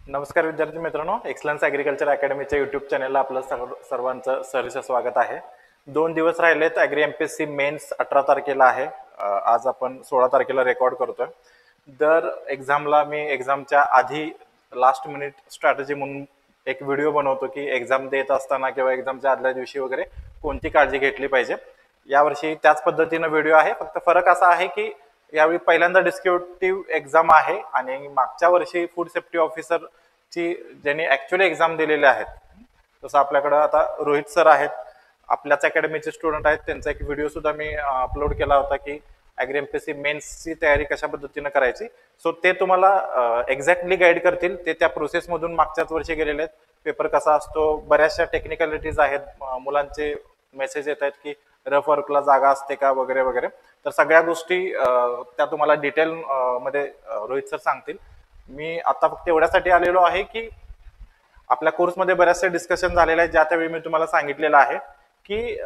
नमस्कार विद्यार्थी मित्रांनो, एक्सलन्स ॲग्रिकल्चर अकॅडमीच्या यूट्यूब चॅनलला आपलं सर्वांचं सहर्ष स्वागत आहे. 2 दिवस राहिलेत. ॲग्री MPSC मेन्स 18 तारखेला आहे. आज आपण 16 तारखेला रेकॉर्ड करतोय. दर एक्झामला मी एक्झामच्या आधी लास्ट मिनिट स्ट्रॅटेजी म्हणून एक व्हिडिओ बनवतो की एक्झाम देत असताना किंवा एक्झामच्या आदल्या दिवशी वगैरे कोणती काळजी घेतली पाहिजे. यावर्षी त्याच पद्धतीनं व्हिडिओ आहे. फक्त फरक असा आहे की यावेळी पहिल्यांदा डिस्क्रिप्टिव्ह एक्झाम आहे आणि मागच्या वर्षी फूड सेफ्टी ऑफिसर ची ज्यांनी ऍक्च्युअली एक्झाम दिलेले आहेत, तसं आपल्याकडं आता रोहित सर आहेत, आपल्याच अकॅडमीचे स्टुडंट आहेत. त्यांचा एक व्हिडिओ सुद्धा मी अपलोड केला होता की ॲग्री MPSC मेन्सची तयारी कशा पद्धतीनं करायची. सो ते तुम्हाला एक्झॅक्टली गाईड करतील. ते त्या प्रोसेसमधून मागच्याच वर्षी गेलेले आहेत. पेपर कसा असतो, बऱ्याचशा टेक्निकॅलिटीज आहेत, मुलांचे मेसेज येत आहेत की रफ वर्कला जागा असते का वगैरे वगैरे. तर सगळ्या गोष्टी त्या तुम्हाला डिटेल मध्ये रोहित सर सांगतील. मी आता फक्त एवढ्यासाठी आलेलो आहे की आपल्या कोर्समध्ये बऱ्याचशा डिस्कशन झालेलं आहे. ज्या त्यावेळी मी तुम्हाला सांगितलेलं आहे की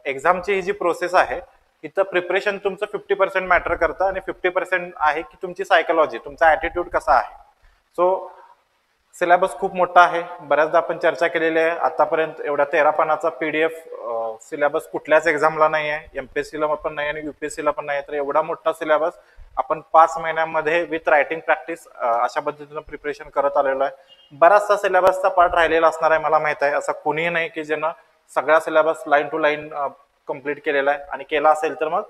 एक्झामची ही जी प्रोसेस आहे, इथं प्रिपरेशन तुमचं 50% मॅटर करतं आणि 50% आहे की तुमची सायकोलॉजी, तुमचा ॲटिट्यूड कसा आहे. सो सिलेबस खूप मोठा आहे. बऱ्याचदा आपण चर्चा केलेली आहे. आतापर्यंत एवढ्या 13 पानाचा PDF सिलेबस कुठल्याच एक्झामला नाही आहे, MPSCला पण नाही आणि UPSCला पण नाही. तर एवढा मोठा सिलेबस आपण 5 महिन्यामध्ये विथ रायटिंग प्रॅक्टिस अशा पद्धतीनं प्रिपरेशन करत आलेलो आहे. बराचसा सिलेबसचा पार्ट राहिलेला असणार आहे, मला माहित आहे. असं कोणीही नाही की ज्यानं सगळा syllabus line to line complete केलेला आहे, आणि केला असेल तर मग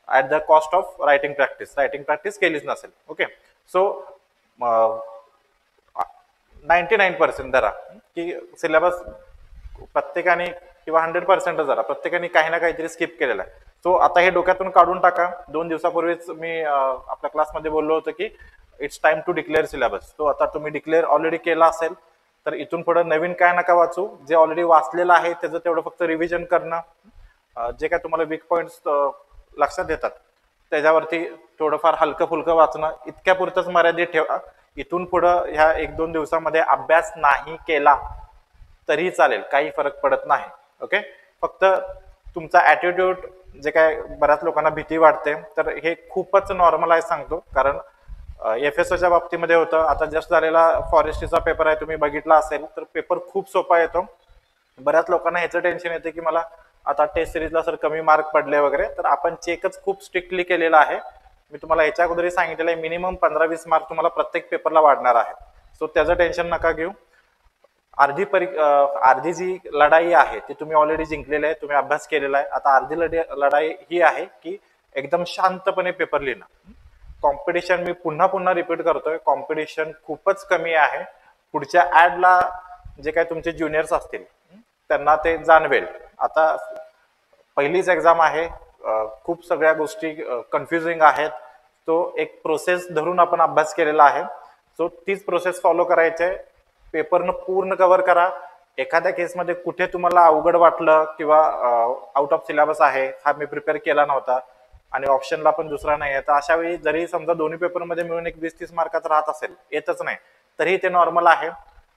at the cost of writing practice केलीच नसेल. ओके, सो 99% धरा की सिलेबस प्रत्येकाने किंवा 100% धरा, प्रत्येकाने काही ना काहीतरी स्किप केलेलं आहे. सो आता हे डोक्यातून काढून टाका. 2 दिवसापूर्वीच मी आपल्या क्लासमध्ये बोललो होतो की it's time to declare syllabus. तो आता तुम्ही डिक्लेअर ऑलरेडी केला असेल तर इथून पुढे नवीन काय नका वाचू. जे ऑलरेडी वाचलेलं आहे त्याचं तेवढं फक्त रिव्हिजन करणं, जे काय तुम्हाला वीक पॉइंट्स लक्षात येतात त्याच्यावरती थोडंफार हलकं फुलकं वाचणं, इतक्या पुरतच मर्यादित ठेवा. इथून पुढं ह्या 1-2 दिवसामध्ये अभ्यास नाही केला तरी चालेल, काही फरक पडत नाही. ओके, फक्त तुमचा ॲटिट्यूड, जे काय बऱ्याच लोकांना भीती वाटते, तर हे खूपच नॉर्मलाइज सांगतो. कारण FSOच्या बाबतीमध्ये होतं. आता जस्ट झालेला फॉरेस्ट्रीचा पेपर आहे, तुम्ही बघितला असेल, तर पेपर खूप सोपा येतो. बऱ्याच लोकांना ह्याचं टेन्शन येते की मला आता टेस्ट सिरीजला सर कमी मार्क पडले वगैरे. तर आपण चेकच खूप स्ट्रिक्टली केलेला आहे. मी तुम्हाला ह्याच्या अगोदरही सांगितलेलं आहे, मिनिमम 15-20 मार्क तुम्हाला प्रत्येक पेपरला वाढणार आहे. सो त्याचं टेन्शन नका घेऊ. अर्धी जी लढाई आहे ती तुम्ही ऑलरेडी जिंकलेली आहे, तुम्ही अभ्यास केलेला आहे. आता अर्धी लढाई ही आहे की एकदम शांतपणे पेपर लिहिणं. कॉम्पिटिशन, मी पुन्हा पुन्हा रिपीट करतोय, कॉम्पिटिशन खूपच कमी आहे. पुढच्या ऍडला जे काही तुमचे ज्युनियर्स असतील त्यांना ते जाणवेल. आता पहिलीच एक्झाम आहे, खूप सगळ्या गोष्टी कन्फ्युजिंग आहेत. तो एक प्रोसेस धरून आपण अभ्यास केलेला आहे. सो तीच प्रोसेस फॉलो करायची आहे. पेपरनं पूर्ण कव्हर करा. एखाद्या केसमध्ये कुठे तुम्हाला अवघड वाटलं किंवा आउट ऑफ सिलेबस आहे, हा मी प्रिपेअर केला नव्हता आणि ऑप्शनला पण दुसरा नाही आहे, तर अशा वेळी जरी समजा दोन्ही पेपरमध्ये मिळून एक 20-30 मार्काचा राहत असेल, येतच नाही, तरी ते नॉर्मल आहे.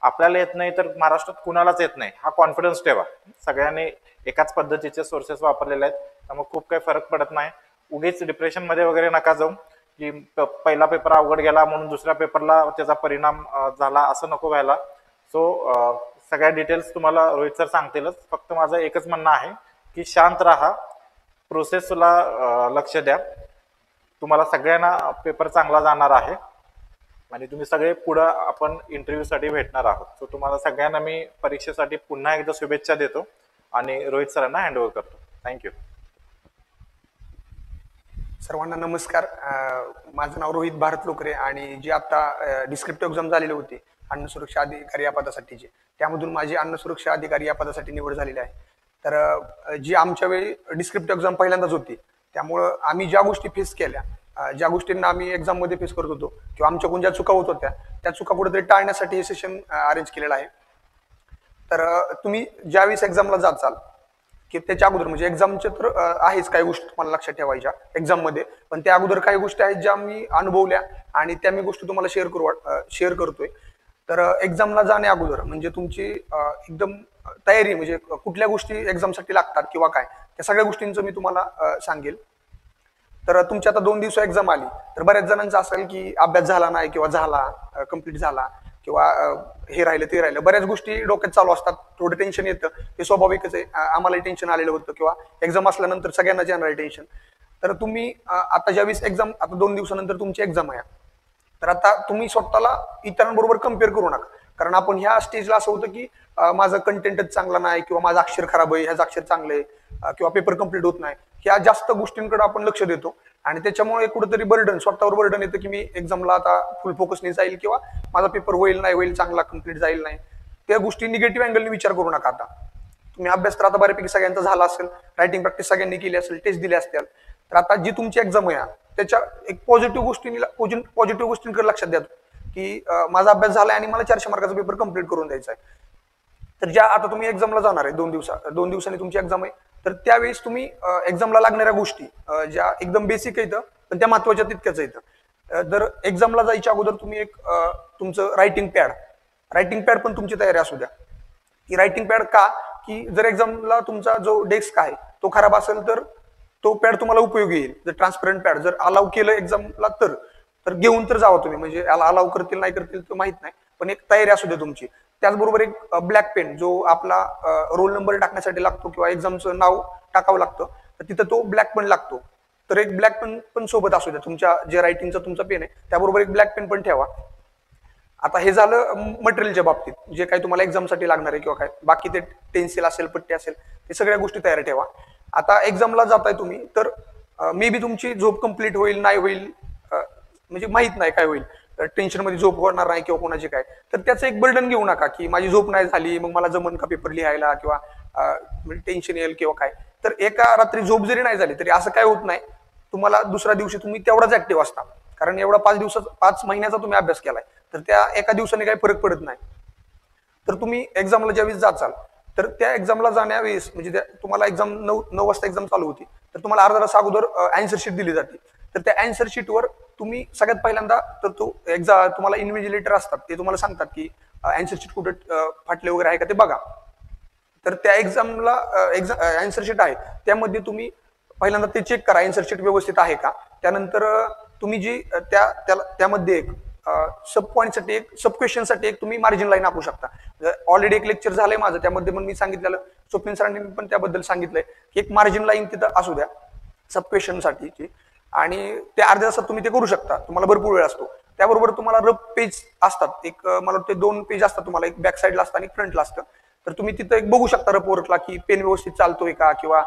आपल्याला येत नाही तर महाराष्ट्रात कुणालाच येत नाही, हा कॉन्फिडन्स ठेवा. सगळ्यांनी एकाच पद्धतीचे सोर्सेस वापरलेले आहेत, त्यामुळे खूप काही फरक पडत नाही. उगीच डिप्रेशनमध्ये वगैरे नका जाऊ की पहिला पेपर अवघड गेला म्हणून दुसऱ्या पेपरला त्याचा परिणाम झाला, असं नको व्हायला. सो सगळ्या डिटेल्स तुम्हाला रोहित सर सांगतीलच. फक्त माझं एकच म्हणणं आहे की शांत राहा, प्रोसेसला लक्ष द्या. तुम्हाला सगळ्यांना पेपर चांगला जाणार आहे आणि तुम्ही सगळे पुढं आपण इंटरव्ह्यूसाठी भेटणार आहोत. सो तुम्हाला सगळ्यांना मी परीक्षेसाठी पुन्हा एकदा शुभेच्छा देतो आणि रोहित सरांना हँडओव्हर करतो. थँक्यू. सर्वांना नमस्कार. माझं नाव रोहित भारत लोकरे आणि जी आता डिस्क्रिप्टिव्ह एक्झाम झालेली होती अन्न सुरक्षा अधिकारी या पदासाठीची, त्यामधून माझी अन्न सुरक्षा अधिकारी या पदासाठी निवड झालेली आहे. तर जी आमच्या वेळी डिस्क्रिप्टिव्ह एक्झाम पहिल्यांदाच होती, त्यामुळं आम्ही ज्या गोष्टी फेस केल्या, ज्या गोष्टींना आम्ही एक्झाममध्ये फेस करत होतो किंवा आमच्याकडून ज्या चुका होत होत्या त्या चुका कुठेतरी टाळण्यासाठी हे सेशन अरेंज केलेलं आहे. तर तुम्ही ज्यावेळेस एक्झामला जाचाल की त्याच्या अगोदर, म्हणजे एक्झामचे तर आहेच काही गोष्टी तुम्हाला लक्षात ठेवायच्या एक्झाममध्ये, पण त्या अगोदर काही गोष्टी आहेत ज्या मी अनुभवल्या आणि त्या मी गोष्टी तुम्हाला शेअर करतोय. तर एक्झामला जाण्या अगोदर म्हणजे तुमची एकदम तयारी, म्हणजे कुठल्या गोष्टी एक्झामसाठी लागतात किंवा काय, त्या सगळ्या गोष्टींचं मी तुम्हाला सांगेल. तर तुमची आता 2 दिवस एक्झाम आली तर बऱ्याच जणांचं असेल की अभ्यास झाला नाही किंवा झाला कम्प्लीट झाला, किंवा हे राहिलं ते राहिलं, बऱ्याच गोष्टी डोक्यात चालू असतात, थोडं टेन्शन येतं, ते स्वाभाविकच आहे. आम्हालाही टेन्शन आलेलं होतं किंवा एक्झाम असल्यानंतर सगळ्यांनाच येणार आहे टेन्शन. तर तुम्ही आता ज्यावेळेस एक्झाम, आता 2 दिवसानंतर तुमची एक्झाम आहे, तर आता तुम्ही स्वतःला इतरांबरोबर कम्पेअर करू नका. कारण आपण ह्या स्टेजला असं होतं की माझं कंटेंटच चांगला नाही किंवा माझं अक्षर खराब आहे, ह्याचं अक्षर चांगलं आहे किंवा पेपर कम्प्लीट होत नाही, ह्या जास्त गोष्टींकडे आपण लक्ष देतो आणि त्याच्यामुळे कुठेतरी बर्डन, स्वतःवर बर्डन येतं की मी एक्झामला आता फुल फोकसने जाईल किंवा माझा पेपर होईल नाही होईल, चांगला कम्प्लीट जाईल नाही. त्या गोष्टी निगेटिव्ह अँगलने विचार करू नका. आता तुम्ही अभ्यास तर आता बऱ्यापैकी सगळ्यांचा झाला असेल, रायटिंग प्रॅक्टिस सगळ्यांनी केली असेल, टेस्ट दिले असतील, तर आता जी तुमची एक्झाम आहे त्याच्या एक पॉझिटिव्ह गोष्टींकडे लक्षात द्या की माझा अभ्यास झालाय आणि मला 400 मार्काचा पेपर कम्प्लीट करून द्यायचा आहे. तर ज्या आता तुम्ही एक्झामला जाणार आहे, 2 दिवसांनी तुमची एक्झाम आहे, तर त्यावेळेस तुम्ही एक्झामला लागणाऱ्या गोष्टी ज्या एकदम बेसिक आहेत पण त्या महत्वाच्या तितक्याच आहेत. तर एक्झामला जायच्या अगोदर तुम्ही एक तुमचं रायटिंग पॅड पण तुमची तयारी असू द्या. की रायटिंग पॅड का, की जर एक्झामला तुमचा जो डेस्क आहे तो खराब असेल तर तो पॅड तुम्हाला उपयोगी येईल. जर ट्रान्सपरंट पॅड जर अलाव केलं एक्झामला तर घेऊन तर जावं तुम्ही, म्हणजे याला अलाव करतील नाही करतील तर माहित नाही, पण एक तयारी असू दे तुमची. त्याचबरोबर एक ब्लॅक पेन जो आपला रोल नंबर टाकण्यासाठी लागतो किंवा एक्झामचं नाव टाकावं लागतं, तर तिथं तो ब्लॅक पेन लागतो. तर एक ब्लॅक पेन पण सोबत असू द्या. तुमच्या जे रायटिंगचा तुमचा पेन आहे त्याबरोबर एक ब्लॅक पेन पण ठेवा. आता हे झालं मटेरियलच्या बाबतीत, जे काही तुम्हाला एक्झामसाठी लागणार आहे किंवा काय बाकी ते पेन्सिल असेल, पट्टी असेल, ते सगळ्या गोष्टी तयार ठेवा. आता एक्झामला जाताय तुम्ही, तर मे बी तुमची झोप कंप्लीट होईल नाही होईल, म्हणजे माहित नाही काय होईल, टेन्शन मध्ये झोप होणार नाही किंवा कोणाची काय, तर त्याचं एक बर्डन घेऊ नका की माझी झोप नाही झाली मग मला जमन का पेपर लिहायला किंवा टेन्शन येईल किंवा काय. तर एका रात्री झोप जरी नाही झाली तरी असं काय होत नाही, तुम्हाला दुसऱ्या दिवशी तुम्ही तेवढाच ऍक्टिव्ह असता. कारण एवढा 5 महिन्याचा तुम्ही अभ्यास केलाय, तर त्या एका दिवसाने काही फरक पडत नाही. तर तुम्ही एक्झामला ज्यावेळेस जाचाल, तर त्या एक्झामला जाण्यावेळेस म्हणजे तुम्हाला एक्झाम 9 वाजता एक्झाम चालू होती, तर तुम्हाला अर्धा तास अगोदर अँसर शीट दिली जाते. तर त्या अँसर शीटवर तुम्ही सगळ्यात पहिल्यांदा, तर तो तुम्हाला इन्व्हिजिलेटर असतात, ते तुम्हाला सांगतात की अँसर शीट कुठे फाटले वगैरे आहे का ते बघा. तर त्या एक्झामला अँसर शीट आहे त्यामध्ये तुम्ही पहिल्यांदा ते चेक करा अँसर शीट व्यवस्थित आहे का. त्यानंतर तुम्ही जी त्यामध्ये एक सब पॉईंटसाठी एक सब क्वेश्चनसाठी एक तुम्ही मार्जिन लाईन आखू शकता. ऑलरेडी एक लेक्चर झालंय माझं, त्यामध्ये पण मी सांगितलेलं, स्वप्नील सरांनी पण त्याबद्दल सांगितलंय की एक मार्जिन लाईन तिथं असू द्या सब क्वेश्चनसाठीची, आणि ते अर्ध्या तासात तुम्ही ते करू शकता, तुम्हाला भरपूर वेळ असतो. त्याबरोबर तुम्हाला रफ पेज असतात, एक मला वाटतं 2 पेज असतात तुम्हाला, एक बॅक साईडला असतं आणि एक फ्रंटला असतं. तर तुम्ही तिथं एक बघू शकता रफ वर्कला की पेन व्यवस्थित चालतोय का किंवा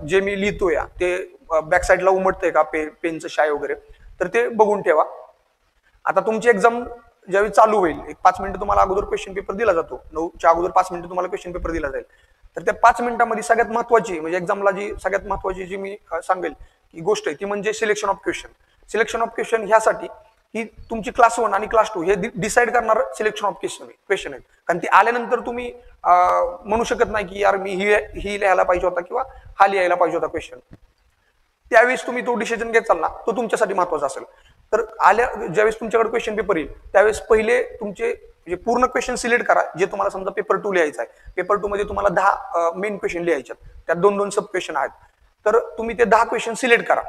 जे मी लिहितोय ते बॅक साईडला उमटतंय का पेनचं शाय वगैरे, तर ते बघून ठेवा. आता तुमची एक्झाम ज्यावेळी चालू होईल, एक 5 मिनिटं तुम्हाला अगोदर क्वेश्चन पेपर दिला जातो, 9च्या अगोदर 5 मिनिटं तुम्हाला क्वेश्चन पेपर दिला जाईल. तर त्या 5 मिनिटांमध्ये सगळ्यात महत्वाची, म्हणजे एक्झामला जी सगळ्यात महत्वाची जी मी सांगेल की गोष्ट आहे ती म्हणजे selection of question. Selection of question ह्यासाठी की तुमची क्लास 1 आणि क्लास 2 हे डिसाईड करणार सिलेक्शन ऑफ क्वेश्चन आहेत. कारण ती आल्यानंतर तुम्ही म्हणू शकत नाही की यार मी ही लिहायला पाहिजे होता किंवा हा लिहायला पाहिजे होता क्वेश्चन. त्यावेळेस तुम्ही तो डिसिजन घेत चालला, तो तुमच्यासाठी महत्वाचा असेल. तर ज्यावेळेस तुमच्याकडे क्वेश्चन पेपर येईल त्यावेळेस पहिले तुमचे म्हणजे पूर्ण क्वेश्चन सिलेक्ट करा, जे तुम्हाला समजा पेपर 2 लिहायचा आहे. पेपर 2 मध्ये तुम्हाला 10 मेन क्वेश्चन लिहायचे, त्यात 2-2 सब क्वेश्चन आहेत. तर तुम्ही ते 10 क्वेश्चन सिलेक्ट करा.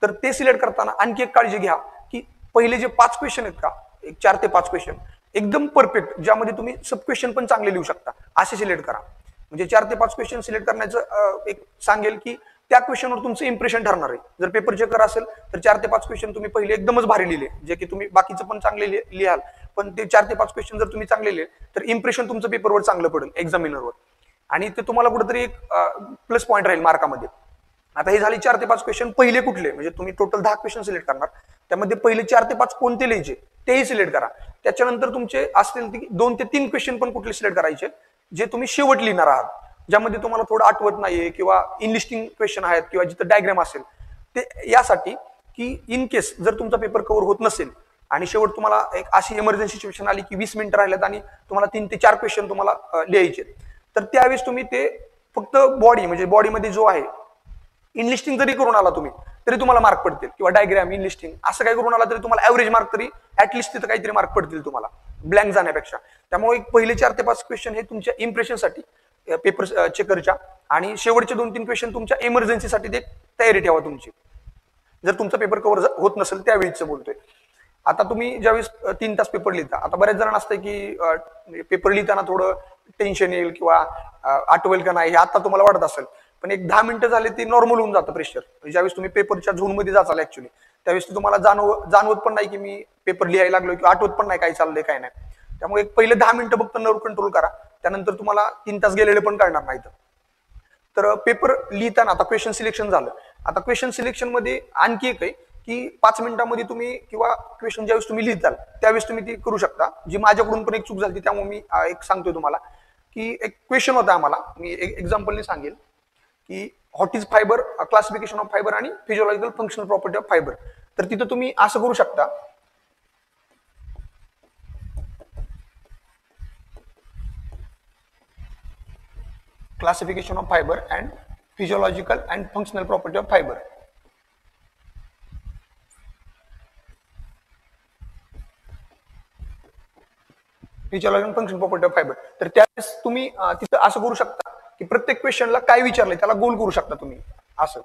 तर ते सिलेक्ट करताना आणखी एक काळजी घ्या की पहिले जे 5 क्वेश्चन आहेत का, एक 4 ते 5 क्वेश्चन एकदम परफेक्ट, ज्यामध्ये तुम्ही सब क्वेश्चन पण चांगले लिहू शकता, असे सिलेक्ट करा. म्हणजे 4 ते 5 क्वेश्चन सिलेक्ट करण्याचं एक सांगेल की त्या क्वेश्चनवर तुमचं इम्प्रेशन ठरणार आहे. जर पेपर चेकर असेल तर 4 ते 5 क्वेश्चन तुम्ही पहिले एकदमच भारी लिहिले, जे की तुम्ही बाकीचं पण चांगले लिहाल, पण ते 4 ते 5 क्वेश्चन जर तुम्ही चांगले लिहिले तर इम्प्रेशन तुमचं पेपरवर चांगलं पडेल एक्झामिनरवर, आणि ते तुम्हाला कुठेतरी एक प्लस पॉईंट राहील मार्कामध्ये. आता हे झाले 4 ते 5 क्वेश्चन. पहिले कुठले, म्हणजे तुम्ही टोटल 10 क्वेश्चन सिलेक्ट करणार, त्यामध्ये पहिले 4 ते 5 कोणते लिहायचे तेही सिलेक्ट करा. त्याच्यानंतर तुमचे असतील 2 ते 3 क्वेश्चन पण कुठले सिलेक्ट करायचे जे तुम्ही शेवट लिहिणार आहात, ज्यामध्ये तुम्हाला थोडं आठवत नाहीये किंवा इनलिस्टिंग क्वेश्चन आहेत किंवा जिथं डायग्राम असेल, ते यासाठी की इन केस जर तुमचा पेपर कव्हर होत नसेल आणि शेवट तुम्हाला एक अशी इमर्जन्सी सिच्युएशन आली की 20 मिनिटं राहिल्यात आणि तुम्हाला 3 ते 4 क्वेश्चन तुम्हाला लिहायचे, तर त्यावेळेस तुम्ही ते फक्त म्हणजे बॉडीमध्ये जो आहे इनलिस्टिंग जरी करून आला तुम्ही तरी तुम्हाला मार्क पडतील, किंवा डायग्राम इनलिस्टिंग असं काही करून आला तरी तुम्हाला ऍव्हरेज मार्क तरी ऍटलिस्ट तिथं काहीतरी मार्क पडतील तुम्हाला ब्लँक जाण्यापेक्षा. त्यामुळे पहिले 4 ते 5 क्वेश्चन हे तुमच्या इम्प्रेशनसाठी पेपर चेकरच्या, आणि शेवटचे 2-3 क्वेश्चन तुमच्या इमर्जन्सीसाठी ते तयारी ठेवा तुमची, जर तुमचा पेपर कव्हर होत नसेल त्यावेळीच बोलतोय. आता तुम्ही ज्यावेळेस 3 तास पेपर लिहिता, आता बऱ्याच जणांना असतं की पेपर लिहिताना थोडं टेन्शन येईल किंवा आठवेल का नाही हे आता तुम्हाला वाटत असेल, पण एक 10 मिनिटं झाले ती नॉर्मल होऊन जातं प्रेशर. ज्यावेळेस तुम्ही पेपरच्या झोनमध्ये जाचाल ऍक्च्युली त्यावेळेस तुम्हाला जाणवत पण नाही की मी पेपर लिहायला लागलो किंवा आठवत पण नाही काय चाललंय काय नाही. त्यामुळे एक पहिले 10 मिनिटं फक्त नर्व कंट्रोल करा, त्यानंतर तुम्हाला 3 तास गेलेले पण कळणार नाहीत. तर पेपर लिहिताना आता क्वेश्चन सिलेक्शन झालं. आता क्वेश्चन सिलेक्शन मध्ये आणखी एक आहे की 5 मिनिटांमध्ये तुम्ही किंवा क्वेश्चन ज्यावेळेस तुम्ही लिहिताल त्यावेळेस तुम्ही ती करू शकता. जी माझ्याकडून पण एक चूक झाली त्यामुळे मी एक सांगतोय तुम्हाला की एक क्वेश्चन होता आम्हाला, मी एक एक्झाम्पलने सांगेल की what is fibre, classification of fibre आणि physiological functional property of fibre. तर तिथं तुम्ही असं करू शकता, classification of fibre and physiological and functional property of fibre. Physiological function property of fibre. तर त्यावेळेस तुम्ही तिथं असं करू शकता की प्रत्येक क्वेश्चनला काय विचारलंय त्याला गोल करू शकता तुम्ही. असं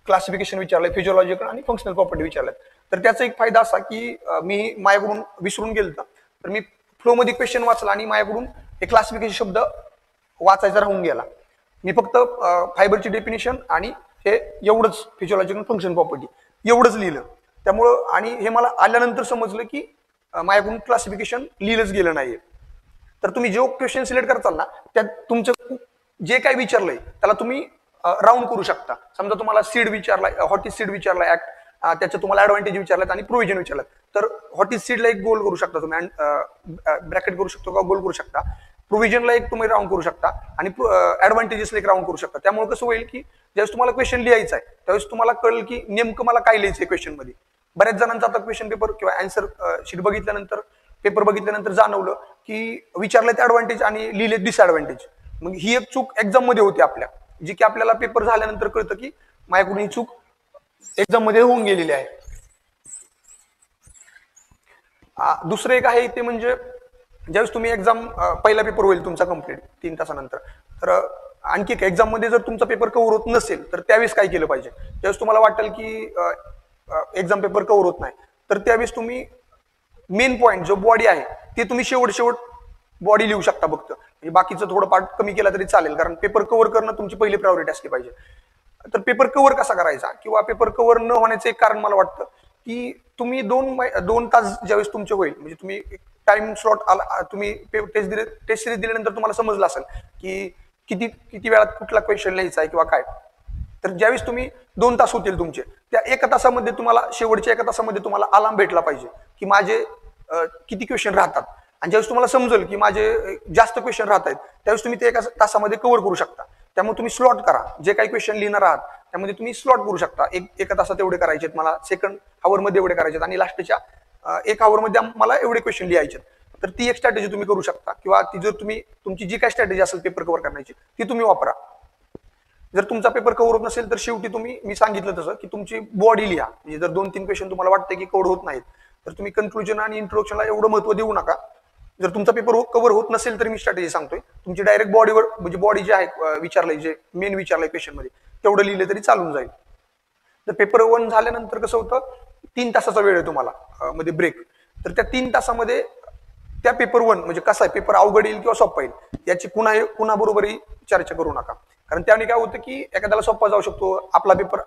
क्लासिफिकेशन विचारलंय, फिजिओलॉजिकल आणि फंक्शनल प्रॉपर्टी विचारल्यात. तर त्याचा एक फायदा असा की मी माझ्याकडून विसरून गेलो तर मी फ्लो मध्ये क्वेश्चन वाचला आणि माझ्याकडून एक क्लासिफिकेशन शब्द वाचायचा राहून गेला. मी फक्त फायबरची डेफिनेशन आणि हे एवढंच फिजिओलॉजिकल फंक्शन प्रॉपर्टी एवढंच लिहिलं. त्यामुळं आणि हे मला आल्यानंतर समजलं की माझ्याकडून क्लासिफिकेशन लिहिलंच गेलं नाहीये. तर तुम्ही जो क्वेश्चन सिलेक्ट करताल ना त्यात तुमचं जे काही विचारलंय त्याला तुम्ही राऊंड करू शकता. समजा तुम्हाला सीड विचारलाय, व्हॉट इज सीड विचारलाय, ऍक्ट त्याच्यात तुम्हाला ऍडव्हान्टेज विचारलात आणि प्रोव्हिजन विचारलात, तर व्हॉट इज सीडला एक गोल करू शकता तुम्ही, ब्रॅकेट करू शकतो का गोल करू शकता. प्रोव्हिजनला एक तुम्ही राऊंड करू शकता आणि ऍडव्हान्टेजेसला एक राऊंड करू शकता. त्यामुळे कसं होईल की ज्यावेळेस तुम्हाला क्वेश्चन लिहायचा आहे त्यावेळेस तुम्हाला कळेल की नेमकं मला काय लिहायचंय क्वेश्चन मध्ये. बऱ्याच जणांचा आता क्वेश्चन पेपर किंवा आन्सर शीट बघितल्यानंतर पेपर बघितल्यानंतर जाणवलं की विचारलेत ऍडव्हान्टेज आणि लिहिलेत डिसएडव्हान्टेज. मग ही एक चूक एक्झाम मध्ये होती आपल्या, जी की आपल्याला पेपर झाल्यानंतर कळतं की माझ्याकडून ही चूक एक्झाम मध्ये होऊन गेलेली आहे. दुसरं एक आहे ते म्हणजे ज्यावेळेस तुम्ही एक्झाम पहिला पेपर होईल तुमचा कम्प्लीट 3 तासानंतर, तर आणखी एक एक्झाम मध्ये जर तुमचा पेपर कव्हर होत नसेल तर त्यावेळेस काय केलं पाहिजे. ज्यावेळेस तुम्हाला वाटेल की एक्झाम पेपर कव्हर होत नाही तर त्यावेळेस तुम्ही मेन पॉईंट जो बॉडी आहे ते तुम्ही शेवट बॉडी लिहू शकता फक्त. म्हणजे बाकीचं थोडं पार्ट कमी केला तरी चालेल, कारण पेपर कव्हर करणं तुमची पहिली प्रायोरिटी असली पाहिजे. तर पेपर कव्हर कसा करायचा किंवा पेपर कव्हर न होण्याचं एक कारण मला वाटतं की तुम्ही 2 तास ज्यावेळेस तुमचे होईल, म्हणजे तुम्ही टाइम स्लॉट आला, तुम्ही टेस्ट सिरीज दिल्यानंतर तुम्हाला समजलं असेल की किती वेळात कुठला क्वेश्चन लिहायचा आहे किंवा काय. तर ज्यावेळेस तुम्ही 2 तास होतील तुमचे, त्या 1 तासामध्ये तुम्हाला शेवटच्या 1 तासामध्ये तुम्हाला अलार्म भेटला पाहिजे की माझे किती क्वेश्चन राहतात. आणि ज्यावेळेस तुम्हाला समजेल की माझे जास्त क्वेश्चन राहत आहेत त्यावेळेस तुम्ही ते 1 तासामध्ये कव्हर करू शकता. त्यामुळे तुम्ही स्लॉट करा, जे काही क्वेश्चन लिहिणार आहात त्यामध्ये तुम्ही स्लॉट करू शकता. 1 तासात एवढे करायचे, मला सेकंड हावर मध्ये एवढे करायचे आणि लास्टच्या 1 हावर मध्ये मला एवढे क्वेश्चन लिहायचे. तर ती एक स्ट्रॅटेजी तुम्ही करू शकता किंवा ती जर तुमची जी काही स्ट्रॅटेजी असेल पेपर कव्हर करण्याची ती तुम्ही वापरा. जर तुमचा पेपर कव्हर होत नसेल तर शेवटी तुम्ही, मी सांगितलं तसं की तुमची बॉडी लिहा. म्हणजे जर 2-3 क्वेश्चन तुम्हाला वाटतं की कव्हर होत नाहीत तर तुम्ही कन्क्लुजन आणि इंट्रोडक्शनला एवढं महत्व देऊ नका. जर तुमचा पेपर कव्हर होत नसेल तर मी स्ट्रॅटेजी सांगतोय, तुमची डायरेक्ट बॉडीवर, म्हणजे बॉडी जे आहे विचारलंय, जे मेन विचारलंय क्वेश्चन मध्ये तेवढं लिहिलं तरी चालून जाईल. तर पेपर 1 झाल्यानंतर कसं होतं, 3 तासाचा वेळ आहे तुम्हाला मध्ये ब्रेक. तर त्या 3 तासामध्ये त्या पेपर 1 म्हणजे कसा आहे, पेपर अवघड येईल किंवा सोपा येईल याची कुणा बरोबरही चर्चा करू नका. कारण त्याने काय होतं की एखाद्याला सोपा जाऊ शकतो. आपला पेपर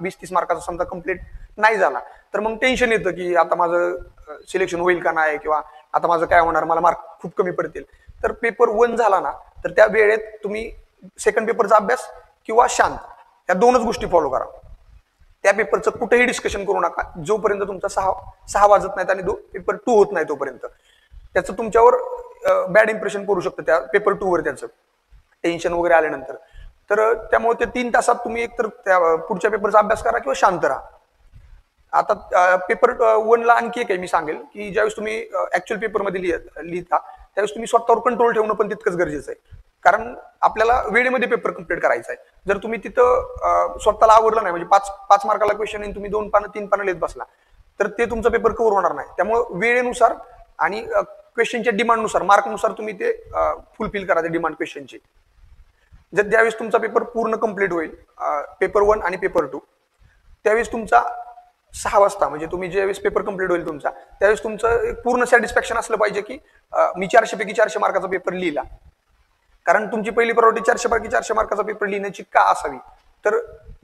20-30 मार्काचा समजा कम्प्लीट नाही झाला तर मग टेन्शन येतं की आता माझं सिलेक्शन होईल का नाही, किंवा आता माझं काय होणार, मला मार्क खूप कमी पडतील. तर पेपर 1 झाला ना तर त्या वेळेत तुम्ही सेकंड पेपरचा अभ्यास किंवा शांत या 2च गोष्टी फॉलो करा. त्या पेपरचं कुठेही डिस्कशन करू नका जोपर्यंत तुमचा 6 वाजत नाहीत आणि पेपर 2 होत नाही तोपर्यंत. त्याचं तुमच्यावर बॅड इम्प्रेशन पडू शकतं त्या पेपर 2 वर, त्याचं टेन्शन वगैरे आल्यानंतर. तर त्यामुळे ते 3 तासात तुम्ही एकतर त्या पुढच्या पेपरचा अभ्यास करा किंवा शांत राहा. आता पेपर 1 ला आणखी एक आहे मी सांगेल की ज्यावेळेस तुम्ही ऍक्च्युअल पेपरमध्ये लिहिता त्यावेळेस तुम्ही स्वतःवर कंट्रोल ठेवणं पण तितकंच गरजेचं आहे. कारण आपल्याला वेळेमध्ये पेपर कम्प्लीट करायचा आहे. जर तुम्ही तिथं स्वतःला आवडलं नाही, म्हणजे 5 मार्काला क्वेश्चन तुम्ही 2 पानं 3 पानं लिहित बसला तर ते तुमचा पेपर कव्हर होणार नाही. त्यामुळे वेळेनुसार आणि क्वेश्चनच्या डिमांडनुसार, मार्कनुसार तुम्ही ते फुलफिल करा ते डिमांड क्वेश्चनची. जर ज्यावेळेस तुमचा पेपर पूर्ण कम्प्लीट होईल, पेपर 1 आणि पेपर 2, त्यावेळेस तुमचा 6 वाजता म्हणजे तुम्ही ज्यावेळेस पेपर कम्प्लीट होईल तुमचा त्यावेळेस तुमचं एक पूर्ण सॅटिस्फॅक्शन असलं पाहिजे की मी 400 पैकी 400 मार्काचा पेपर लिहिला. कारण तुमची पहिली प्रायोरिटी 400 पैकी 400 मार्काचा पेपर लिहिण्याची का असावी, तर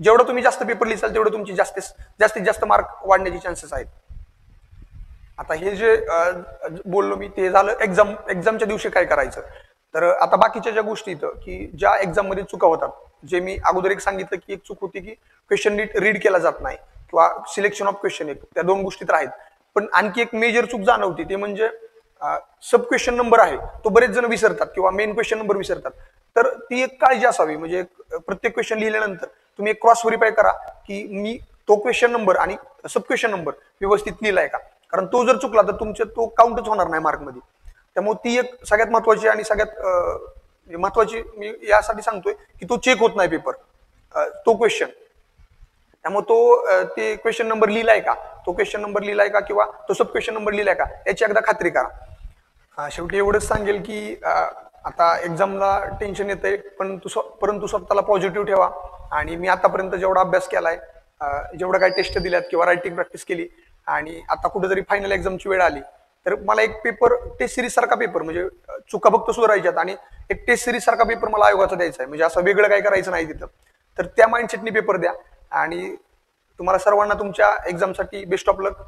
जेवढं तुम्ही जास्त पेपर लिहिसाल तेवढं तुमची जास्तीत जास्त मार्क वाढण्याचे चान्सेस आहेत. आता हे जे बोललो मी ते झालं एक्झामच्या दिवशी काय करायचं. तर आता बाकीच्या ज्या गोष्टी इथं की ज्या एक्झाम मध्ये चुका होतात, जे मी अगोदर एक सांगितलं की एक चूक होती की क्वेश्चन रीड केला जात नाही किंवा सिलेक्शन ऑफ क्वेश्चन एक, त्या 2 गोष्टी तर आहेत. पण आणखी एक मेजर चूक जाणवती ते म्हणजे सब क्वेश्चन नंबर आहे तो बरेच जण विसरतात किंवा मेन क्वेश्चन नंबर विसरतात. तर ती एक काळजी असावी, म्हणजे प्रत्येक क्वेश्चन लिहिल्यानंतर तुम्ही एक क्रॉस व्हेरीफाय करा की मी तो क्वेश्चन नंबर आणि सब क्वेश्चन नंबर व्यवस्थित लिहिलाय का, कारण तो जर चुकला तर तुमचे तो काउंटच होणार नाही मार्कमध्ये. त्यामुळे ती एक सगळ्यात महत्वाची आणि सगळ्यात महत्वाची मी यासाठी सांगतोय की तो चेक होत नाही पेपर, तो क्वेश्चन. त्यामुळे तो ते क्वेश्चन नंबर लिहिलाय का, तो क्वेश्चन नंबर लिहिलाय का किंवा तो सब क्वेश्चन नंबर लिहिलाय का याची एकदा खात्री करा. शेवटी एवढंच सांगेल की आता एक्झामला टेन्शन येतंय परंतु स्वतःला पॉझिटिव्ह ठेवा. आणि मी आतापर्यंत जेवढा अभ्यास केलाय, जेवढं काही टेस्ट दिल्यात किंवा रायटिंग प्रॅक्टिस केली आणि आता कुठेतरी फायनल एक्झामची वेळ आली तर मला एक पेपर टेस्ट सिरीज सारखा पेपर, म्हणजे चुका फक्त सुधारायच्यात आणि एक टेस्ट सिरीज सारखा पेपर मला आयोगाचा द्यायचा आहे, म्हणजे असं वेगळं काही करायचं नाही तिथं. तर त्या माइंडसेटनी पेपर द्या आणि तुम्हाला सर्वांना तुमच्या एक्झामसाठी बेस्ट ऑफ लक.